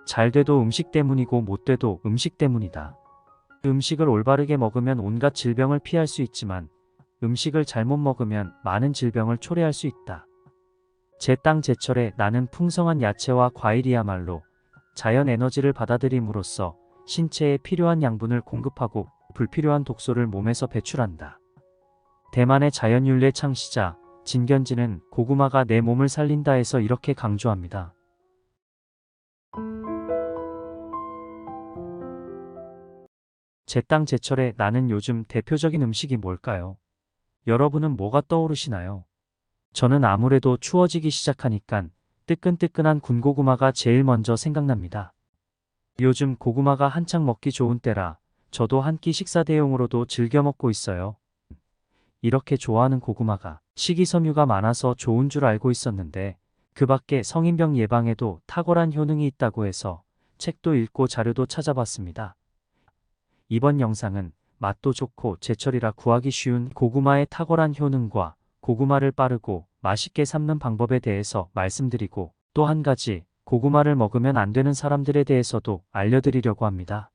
잘 돼도 음식 때문이고 못 돼도 음식 때문이다. 음식을 올바르게 먹으면 온갖 질병을 피할 수 있지만 음식을 잘못 먹으면 많은 질병을 초래할 수 있다. 제 땅 제철에 나는 풍성한 야채와 과일이야말로 자연 에너지를 받아들임으로써 신체에 필요한 양분을 공급하고 불필요한 독소를 몸에서 배출한다. 대만의 자연윤례 창시자 진견지는 고구마가 내 몸을 살린다에서 이렇게 강조합니다. 제 땅 제철에 나는 요즘 대표적인 음식이 뭘까요? 여러분은 뭐가 떠오르시나요? 저는 아무래도 추워지기 시작하니깐 뜨끈뜨끈한 군고구마가 제일 먼저 생각납니다. 요즘 고구마가 한창 먹기 좋은 때라 저도 한 끼 식사 대용으로도 즐겨 먹고 있어요. 이렇게 좋아하는 고구마가 식이섬유가 많아서 좋은 줄 알고 있었는데 그 밖에 성인병 예방에도 탁월한 효능이 있다고 해서 책도 읽고 자료도 찾아봤습니다. 이번 영상은 맛도 좋고 제철이라 구하기 쉬운 고구마의 탁월한 효능과 고구마를 빠르고 맛있게 삶는 방법에 대해서 말씀드리고 또 한 가지 고구마를 먹으면 안 되는 사람들에 대해서도 알려드리려고 합니다.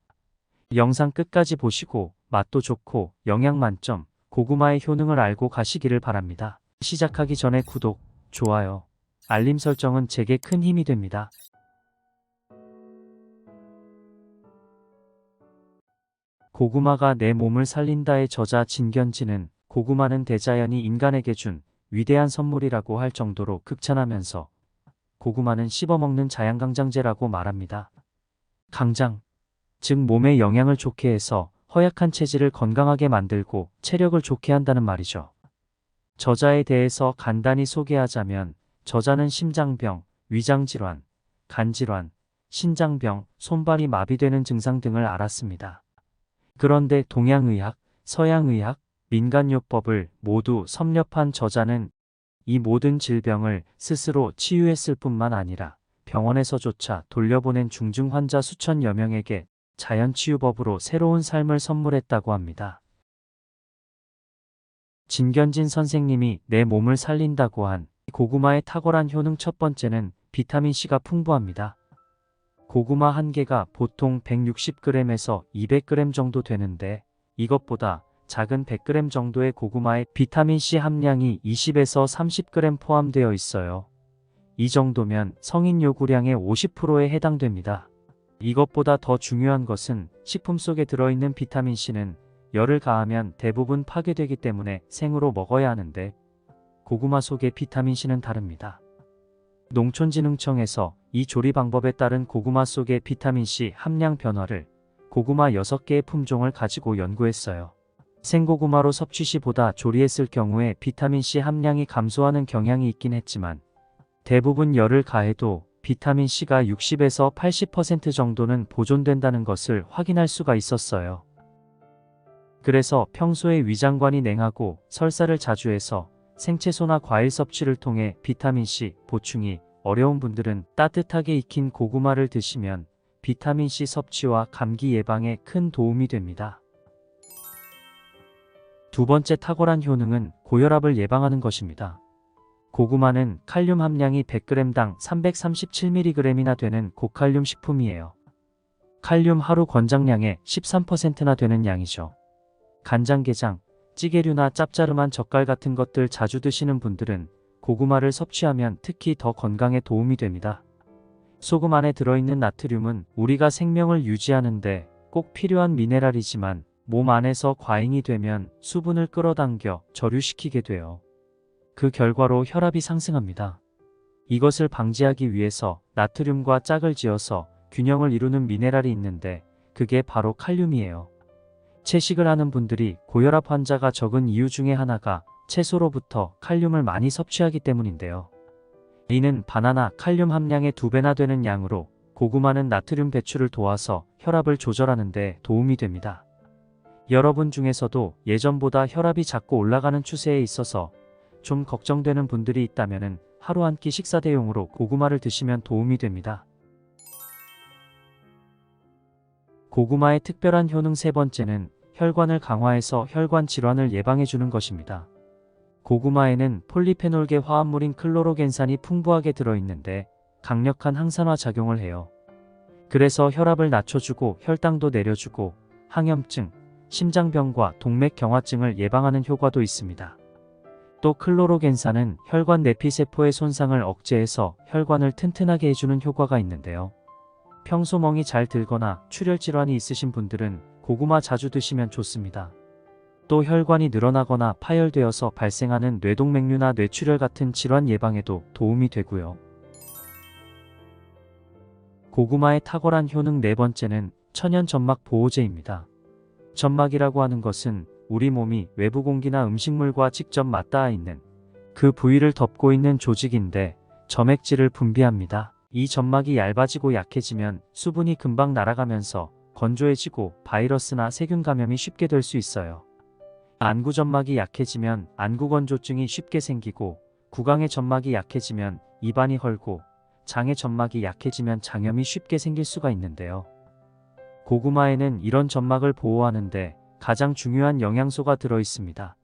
영상 끝까지 보시고 맛도 좋고 영양 만점 고구마의 효능을 알고 가시기를 바랍니다. 시작하기 전에 구독, 좋아요, 알림 설정은 제게 큰 힘이 됩니다. 고구마가 내 몸을 살린다의 저자 진견지는 고구마는 대자연이 인간에게 준 위대한 선물이라고 할 정도로 극찬하면서 고구마는 씹어먹는 자양강장제라고 말합니다. 강장, 즉 몸에 영양을 좋게 해서 허약한 체질을 건강하게 만들고 체력을 좋게 한다는 말이죠. 저자에 대해서 간단히 소개하자면 저자는 심장병, 위장질환, 간질환, 신장병, 손발이 마비되는 증상 등을 앓았습니다. 그런데 동양의학, 서양의학, 민간요법을 모두 섭렵한 저자는 이 모든 질병을 스스로 치유했을 뿐만 아니라 병원에서조차 돌려보낸 중증 환자 수천여 명에게 자연치유법으로 새로운 삶을 선물했다고 합니다. 진견진 선생님이 내 몸을 살린다고 한 고구마의 탁월한 효능 첫 번째는 비타민C가 풍부합니다. 고구마 한 개가 보통 160g에서 200g 정도 되는데 이것보다 작은 100g 정도의 고구마에 비타민C 함량이 20에서 30g 포함되어 있어요. 이 정도면 성인 요구량의 50%에 해당됩니다. 이것보다 더 중요한 것은 식품 속에 들어있는 비타민C는 열을 가하면 대부분 파괴되기 때문에 생으로 먹어야 하는데 고구마 속의 비타민C는 다릅니다. 농촌진흥청에서 이 조리 방법에 따른 고구마 속의 비타민C 함량 변화를 고구마 6개의 품종을 가지고 연구했어요. 생고구마로 섭취 시보다 조리했을 경우에 비타민C 함량이 감소하는 경향이 있긴 했지만 대부분 열을 가해도 비타민C가 60에서 80% 정도는 보존된다는 것을 확인할 수가 있었어요. 그래서 평소에 위장관이 냉하고 설사를 자주 해서 생채소나 과일 섭취를 통해 비타민C 보충이 어려운 분들은 따뜻하게 익힌 고구마를 드시면 비타민C 섭취와 감기 예방에 큰 도움이 됩니다. 두 번째 탁월한 효능은 고혈압을 예방하는 것입니다. 고구마는 칼륨 함량이 100g당 337mg이나 되는 고칼륨 식품이에요. 칼륨 하루 권장량의 13%나 되는 양이죠. 간장게장, 찌개류나 짭짜름한 젓갈 같은 것들 자주 드시는 분들은 고구마를 섭취하면 특히 더 건강에 도움이 됩니다. 소금 안에 들어있는 나트륨은 우리가 생명을 유지하는데 꼭 필요한 미네랄이지만 몸 안에서 과잉이 되면 수분을 끌어당겨 저류시키게 돼요. 그 결과로 혈압이 상승합니다. 이것을 방지하기 위해서 나트륨과 짝을 지어서 균형을 이루는 미네랄이 있는데 그게 바로 칼륨이에요. 채식을 하는 분들이 고혈압 환자가 적은 이유 중에 하나가 채소로부터 칼륨을 많이 섭취하기 때문인데요. 이는 바나나 칼륨 함량의 2배나 되는 양으로 고구마는 나트륨 배출을 도와서 혈압을 조절하는 데 도움이 됩니다. 여러분 중에서도 예전보다 혈압이 자꾸 올라가는 추세에 있어서 좀 걱정되는 분들이 있다면 하루 한 끼 식사 대용으로 고구마를 드시면 도움이 됩니다. 고구마의 특별한 효능 세 번째는 혈관을 강화해서 혈관 질환을 예방해주는 것입니다. 고구마에는 폴리페놀계 화합물인 클로로겐산이 풍부하게 들어있는데 강력한 항산화 작용을 해요. 그래서 혈압을 낮춰주고 혈당도 내려주고 항염증, 심장병과 동맥경화증을 예방하는 효과도 있습니다. 또 클로로겐산은 혈관 내피세포의 손상을 억제해서 혈관을 튼튼하게 해주는 효과가 있는데요. 평소 멍이 잘 들거나 출혈 질환이 있으신 분들은 고구마 자주 드시면 좋습니다. 또 혈관이 늘어나거나 파열되어서 발생하는 뇌동맥류나 뇌출혈 같은 질환 예방에도 도움이 되고요. 고구마의 탁월한 효능 네 번째는 천연 점막 보호제입니다. 점막이라고 하는 것은 우리 몸이 외부 공기나 음식물과 직접 맞닿아 있는 그 부위를 덮고 있는 조직인데 점액질을 분비합니다. 이 점막이 얇아지고 약해지면 수분이 금방 날아가면서 건조해지고 바이러스나 세균 감염이 쉽게 될 수 있어요. 안구점막이 약해지면 안구건조증이 쉽게 생기고 구강의 점막이 약해지면 입안이 헐고 장의 점막이 약해지면 장염이 쉽게 생길 수가 있는데요. 고구마에는 이런 점막을 보호하는데 가장 중요한 영양소가 들어 있습니다.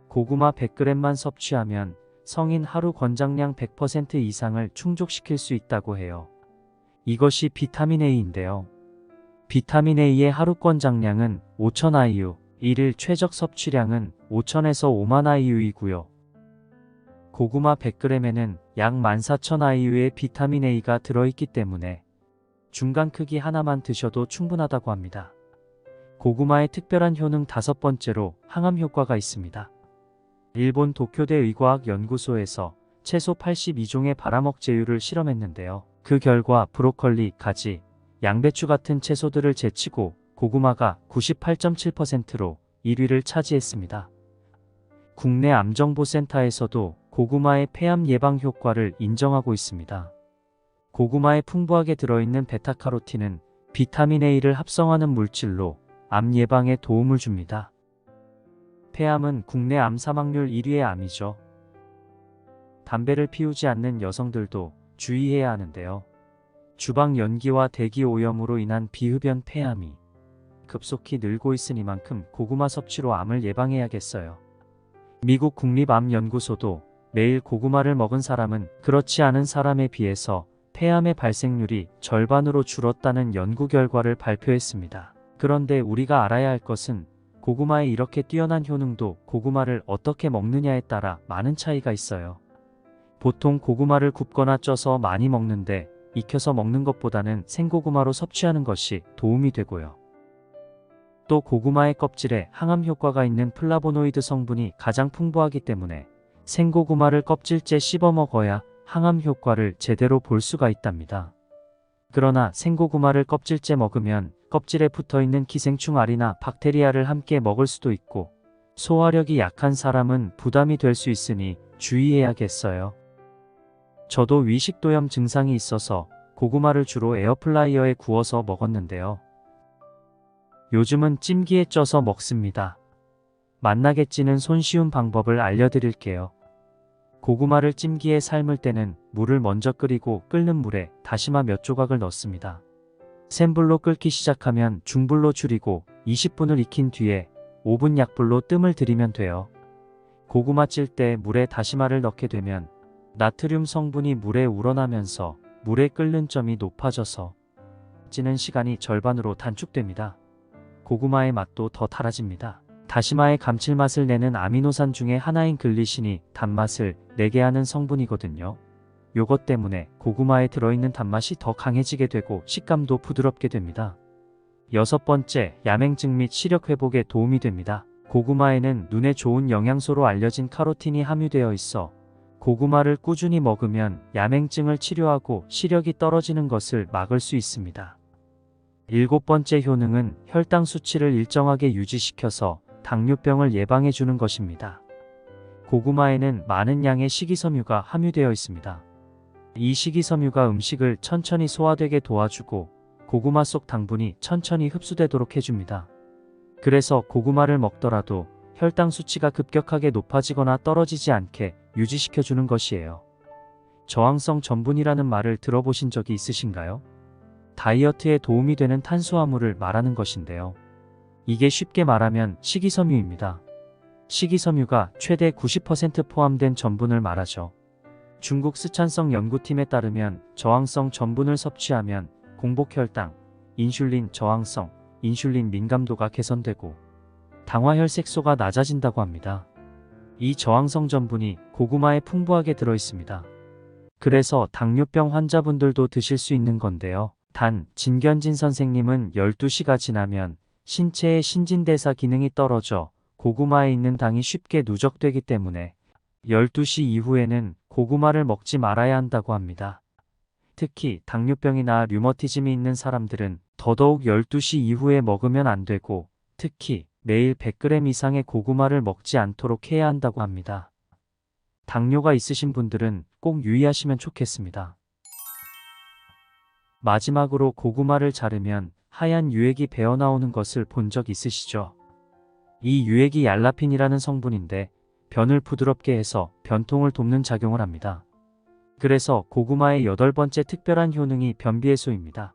고구마 100g만 섭취하면 성인 하루 권장량 100% 이상을 충족시킬 수 있다고 해요. 이것이 비타민 A인데요. 비타민 A의 하루 권장량은 5000 IU, 일일 최적 섭취량은 5000에서 5만 IU이고요. 고구마 100g에는 약 14000 IU의 비타민 A가 들어있기 때문에 중간 크기 하나만 드셔도 충분하다고 합니다. 고구마의 특별한 효능 다섯 번째로 항암 효과가 있습니다. 일본 도쿄대 의과학연구소에서 채소 82종의 발암억 제유를 실험했는데요. 그 결과 브로콜리, 가지, 양배추 같은 채소들을 제치고 고구마가 98.7%로 1위를 차지했습니다. 국내 암정보센터에서도 고구마의 폐암 예방 효과를 인정하고 있습니다. 고구마에 풍부하게 들어있는 베타카로틴은 비타민 A를 합성하는 물질로 암 예방에 도움을 줍니다. 폐암은 국내 암 사망률 1위의 암이죠. 담배를 피우지 않는 여성들도 주의해야 하는데요. 주방 연기와 대기 오염으로 인한 비흡연 폐암이 급속히 늘고 있으니만큼 고구마 섭취로 암을 예방해야겠어요. 미국 국립암연구소도 매일 고구마를 먹은 사람은 그렇지 않은 사람에 비해서 폐암의 발생률이 절반으로 줄었다는 연구 결과를 발표했습니다. 그런데 우리가 알아야 할 것은 고구마의 이렇게 뛰어난 효능도 고구마를 어떻게 먹느냐에 따라 많은 차이가 있어요. 보통 고구마를 굽거나 쪄서 많이 먹는데 익혀서 먹는 것보다는 생고구마로 섭취하는 것이 도움이 되고요. 또 고구마의 껍질에 항암 효과가 있는 플라보노이드 성분이 가장 풍부하기 때문에 생고구마를 껍질째 씹어 먹어야 항암 효과를 제대로 볼 수가 있답니다. 그러나 생고구마를 껍질째 먹으면 껍질에 붙어있는 기생충 알이나 박테리아를 함께 먹을 수도 있고 소화력이 약한 사람은 부담이 될 수 있으니 주의해야겠어요. 저도 위식도염 증상이 있어서 고구마를 주로 에어프라이어에 구워서 먹었는데요. 요즘은 찜기에 쪄서 먹습니다. 맛나게 찌는 손쉬운 방법을 알려드릴게요. 고구마를 찜기에 삶을 때는 물을 먼저 끓이고 끓는 물에 다시마 몇 조각을 넣습니다. 센 불로 끓기 시작하면 중불로 줄이고 20분을 익힌 뒤에 5분 약불로 뜸을 들이면 돼요. 고구마 찔 때 물에 다시마를 넣게 되면 나트륨 성분이 물에 우러나면서 물에 끓는 점이 높아져서 찌는 시간이 절반으로 단축됩니다. 고구마의 맛도 더 달아집니다. 다시마의 감칠맛을 내는 아미노산 중에 하나인 글리신이 단맛을 내게 하는 성분이거든요. 요것 때문에 고구마에 들어있는 단맛이 더 강해지게 되고 식감도 부드럽게 됩니다. 여섯 번째, 야맹증 및 시력 회복에 도움이 됩니다. 고구마에는 눈에 좋은 영양소로 알려진 카로틴이 함유되어 있어 고구마를 꾸준히 먹으면 야맹증을 치료하고 시력이 떨어지는 것을 막을 수 있습니다. 일곱 번째 효능은 혈당 수치를 일정하게 유지시켜서 당뇨병을 예방해 주는 것입니다. 고구마에는 많은 양의 식이섬유가 함유되어 있습니다. 이 식이섬유가 음식을 천천히 소화되게 도와주고 고구마 속 당분이 천천히 흡수되도록 해줍니다. 그래서 고구마를 먹더라도 혈당 수치가 급격하게 높아지거나 떨어지지 않게 유지시켜주는 것이에요. 저항성 전분이라는 말을 들어보신 적이 있으신가요? 다이어트에 도움이 되는 탄수화물을 말하는 것인데요. 이게 쉽게 말하면 식이섬유입니다. 식이섬유가 최대 90% 포함된 전분을 말하죠. 중국 스촨성 연구팀에 따르면 저항성 전분을 섭취하면 공복혈당, 인슐린 저항성, 인슐린 민감도가 개선되고 당화혈색소가 낮아진다고 합니다. 이 저항성 전분이 고구마에 풍부하게 들어있습니다. 그래서 당뇨병 환자분들도 드실 수 있는 건데요. 단, 진견진 선생님은 12시가 지나면 신체의 신진대사 기능이 떨어져 고구마에 있는 당이 쉽게 누적되기 때문에 12시 이후에는 고구마를 먹지 말아야 한다고 합니다. 특히 당뇨병이나 류머티즘이 있는 사람들은 더더욱 12시 이후에 먹으면 안 되고 특히 매일 100g 이상의 고구마를 먹지 않도록 해야 한다고 합니다. 당뇨가 있으신 분들은 꼭 유의하시면 좋겠습니다. 마지막으로 고구마를 자르면 하얀 유액이 배어나오는 것을 본 적 있으시죠? 이 유액이 얄라핀이라는 성분인데 변을 부드럽게 해서 변통을 돕는 작용을 합니다. 그래서 고구마의 8번째 특별한 효능이 변비해소입니다.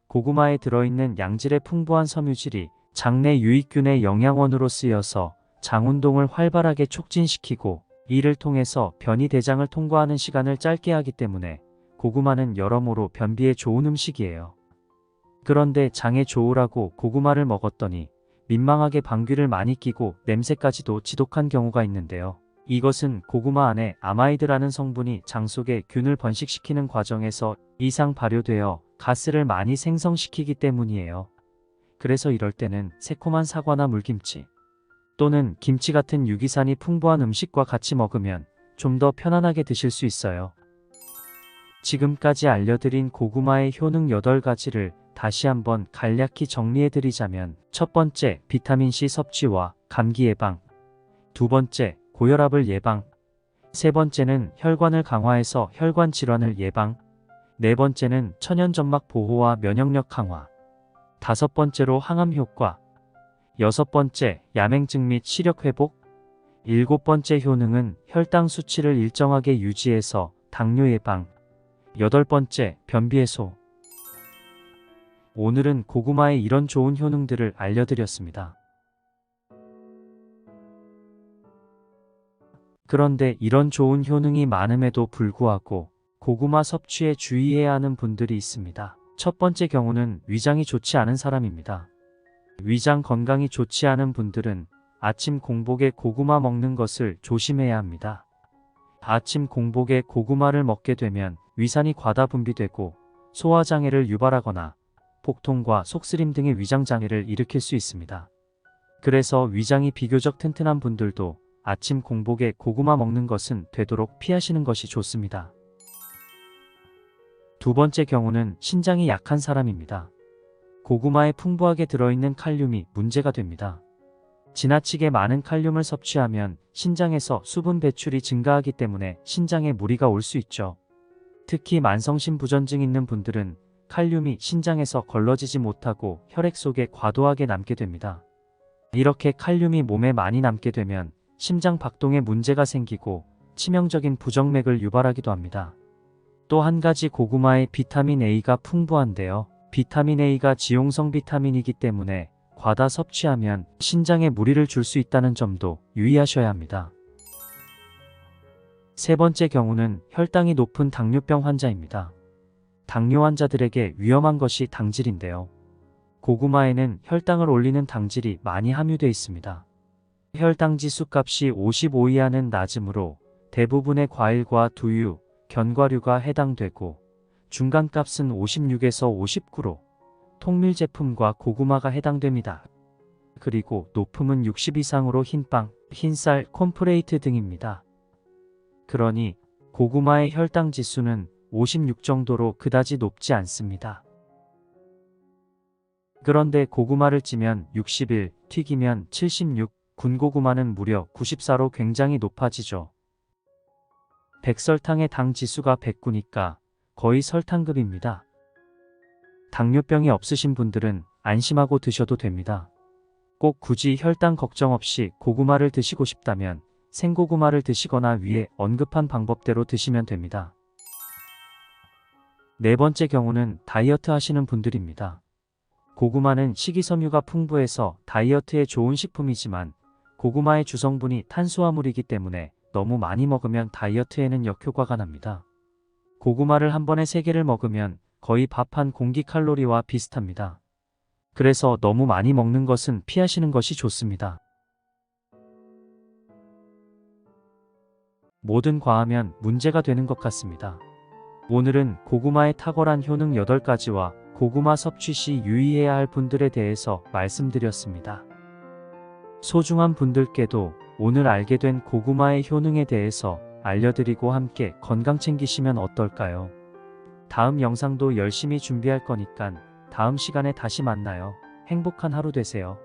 고구마에 들어있는 양질의 풍부한 섬유질이 장내 유익균의 영양원으로 쓰여서 장운동을 활발하게 촉진시키고 이를 통해서 변이 대장을 통과하는 시간을 짧게 하기 때문에 고구마는 여러모로 변비에 좋은 음식이에요. 그런데 장에 좋으라고 고구마를 먹었더니 민망하게 방귀를 많이 뀌고 냄새까지도 지독한 경우가 있는데요. 이것은 고구마 안에 아마이드라는 성분이 장 속에 균을 번식시키는 과정에서 이상 발효되어 가스를 많이 생성시키기 때문이에요. 그래서 이럴 때는 새콤한 사과나 물김치 또는 김치 같은 유기산이 풍부한 음식과 같이 먹으면 좀 더 편안하게 드실 수 있어요. 지금까지 알려드린 고구마의 효능 8가지를 다시 한번 간략히 정리해드리자면 첫 번째, 비타민C 섭취와 감기 예방. 두 번째, 고혈압을 예방. 세 번째는 혈관을 강화해서 혈관 질환을 예방. 네 번째는 천연점막 보호와 면역력 강화. 다섯 번째로 항암 효과. 여섯 번째, 야맹증 및 시력 회복. 일곱 번째 효능은 혈당 수치를 일정하게 유지해서 당뇨 예방. 여덟 번째, 변비 해소. 오늘은 고구마의 이런 좋은 효능들을 알려드렸습니다. 그런데 이런 좋은 효능이 많음에도 불구하고 고구마 섭취에 주의해야 하는 분들이 있습니다. 첫 번째 경우는 위장이 좋지 않은 사람입니다. 위장 건강이 좋지 않은 분들은 아침 공복에 고구마 먹는 것을 조심해야 합니다. 아침 공복에 고구마를 먹게 되면 위산이 과다 분비되고 소화장애를 유발하거나 복통과 속쓰림 등의 위장장애를 일으킬 수 있습니다. 그래서 위장이 비교적 튼튼한 분들도 아침 공복에 고구마 먹는 것은 되도록 피하시는 것이 좋습니다. 두 번째 경우는 신장이 약한 사람입니다. 고구마에 풍부하게 들어있는 칼륨이 문제가 됩니다. 지나치게 많은 칼륨을 섭취하면 신장에서 수분 배출이 증가하기 때문에 신장에 무리가 올 수 있죠. 특히 만성심부전증 있는 분들은 칼륨이 신장에서 걸러지지 못하고 혈액 속에 과도하게 남게 됩니다. 이렇게 칼륨이 몸에 많이 남게 되면 심장 박동에 문제가 생기고 치명적인 부정맥을 유발하기도 합니다. 또 한 가지 고구마에 비타민 A가 풍부한데요. 비타민 A가 지용성 비타민이기 때문에 과다 섭취하면 신장에 무리를 줄 수 있다는 점도 유의하셔야 합니다. 세 번째 경우는 혈당이 높은 당뇨병 환자입니다. 당뇨 환자들에게 위험한 것이 당질인데요. 고구마에는 혈당을 올리는 당질이 많이 함유되어 있습니다. 혈당 지수 값이 55 이하는 낮으므로 대부분의 과일과 두유, 견과류가 해당되고 중간값은 56에서 59로 통밀 제품과 고구마가 해당됩니다. 그리고 높음은 60 이상으로 흰빵, 흰쌀, 콘프레이트 등입니다. 그러니 고구마의 혈당 지수는 56 정도로 그다지 높지 않습니다. 그런데 고구마를 찌면 61, 튀기면 76, 군고구마는 무려 94로 굉장히 높아지죠. 백설탕의 당 지수가 109니까 거의 설탕급입니다. 당뇨병이 없으신 분들은 안심하고 드셔도 됩니다. 꼭 굳이 혈당 걱정 없이 고구마를 드시고 싶다면 생고구마를 드시거나 위에 언급한 방법대로 드시면 됩니다. 네 번째 경우는 다이어트 하시는 분들입니다. 고구마는 식이섬유가 풍부해서 다이어트에 좋은 식품이지만 고구마의 주성분이 탄수화물이기 때문에 너무 많이 먹으면 다이어트에는 역효과가 납니다. 고구마를 한 번에 3개를 먹으면 거의 밥 한 공기 칼로리와 비슷합니다. 그래서 너무 많이 먹는 것은 피하시는 것이 좋습니다. 뭐든 과하면 문제가 되는 것 같습니다. 오늘은 고구마의 탁월한 효능 8가지와 고구마 섭취 시 유의해야 할 분들에 대해서 말씀드렸습니다. 소중한 분들께도 오늘 알게 된 고구마의 효능에 대해서 알려드리고 함께 건강 챙기시면 어떨까요? 다음 영상도 열심히 준비할 거니까 다음 시간에 다시 만나요. 행복한 하루 되세요.